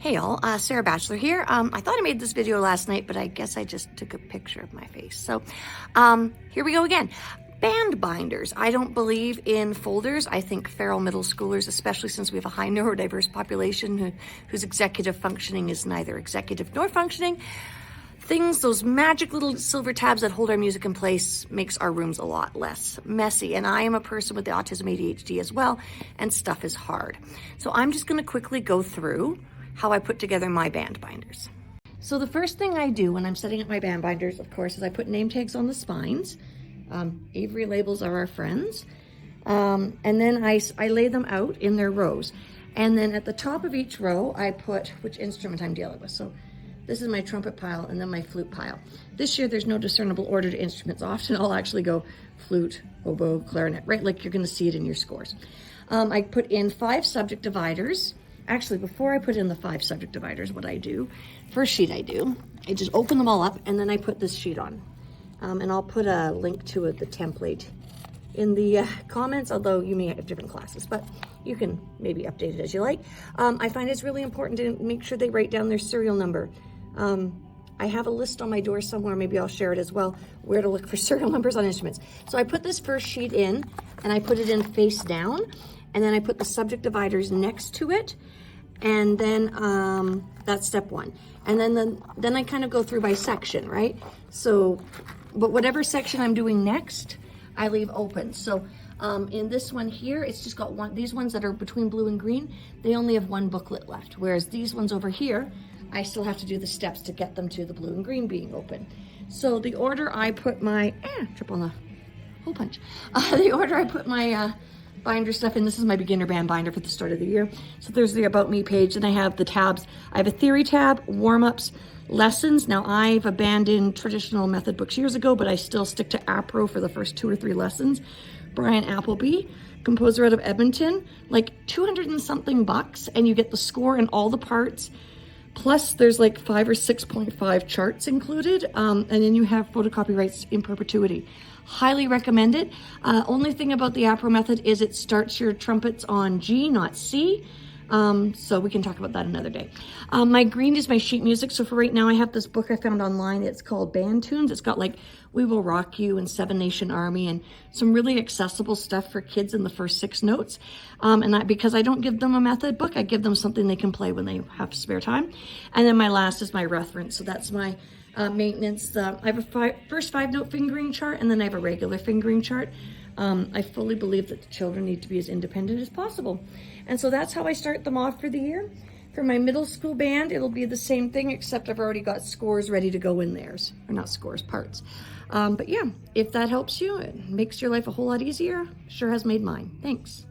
Hey all, Sarah Batchelor here. I thought I made this video last night, but I guess I just took a picture of my face. So here we go again. Band binders. I don't believe in folders. I think feral middle schoolers, especially since we have a high neurodiverse population whose executive functioning is neither executive nor functioning. Those magic little silver tabs that hold our music in place makes our rooms a lot less messy. And I am a person with the autism ADHD as well, and stuff is hard. So I'm just gonna quickly go through how I put together my band binders. So the first thing I do when I'm setting up my band binders, of course, is I put name tags on the spines. Avery labels are our friends. And then I lay them out in their rows. And then at the top of each row, I put which instrument I'm dealing with. So this is my trumpet pile and then my flute pile. This year, there's no discernible order to instruments. Often I'll actually go flute, oboe, clarinet, right? Like you're gonna see it in your scores. I put in 5 subject dividers. Actually, before I put in the 5 subject dividers, what I do, first sheet I just open them all up and then I put this sheet on. And I'll put a link to it, the template in the comments, although you may have different classes, but you can maybe update it as you like. I find it's really important to make sure they write down their serial number. I have a list on my door somewhere, maybe I'll share it as well, where to look for serial numbers on instruments. So I put this first sheet in and I put it in face down, and then I put the subject dividers next to it. And then that's step 1. And then I kind of go through by section, right? So, but whatever section I'm doing next, I leave open. So in this one here, it's just got one, these ones that are between blue and green, they only have 1 booklet left. Whereas these ones over here, I still have to do the steps to get them to the blue and green being open. So the order I put my, trip on the hole punch. The order I put my binder stuff in, this is my beginner band binder for the start of the year. So there's the About Me page, and I have the tabs. I have a theory tab, warm-ups, lessons. Now I've abandoned traditional method books years ago, but I still stick to APRO for the first 2 or 3 lessons. Brian Appleby, composer out of Edmonton, like 200 and something bucks, and you get the score and all the parts. Plus there's like 5 or 6.5 charts included. And then you have photocopy rights in perpetuity. Highly recommend it. Only thing about the APRO method is it starts your trumpets on G, not C. So we can talk about that another day. My green is my sheet music. So for right now, I have this book I found online. It's called Band Tunes. It's got like We Will Rock You and 7 Nation Army and some really accessible stuff for kids in the first 6 notes. And that because I don't give them a method book, I give them something they can play when they have spare time. And then my last is my reference. So that's my maintenance. I have a first 5-note fingering chart, and then I have a regular fingering chart. I fully believe that the children need to be as independent as possible. And so that's how I start them off for the year. For my middle school band, it'll be the same thing, except I've already got scores ready to go in theirs. Or not scores, parts. But yeah, if that helps you, it makes your life a whole lot easier. Sure has made mine. Thanks.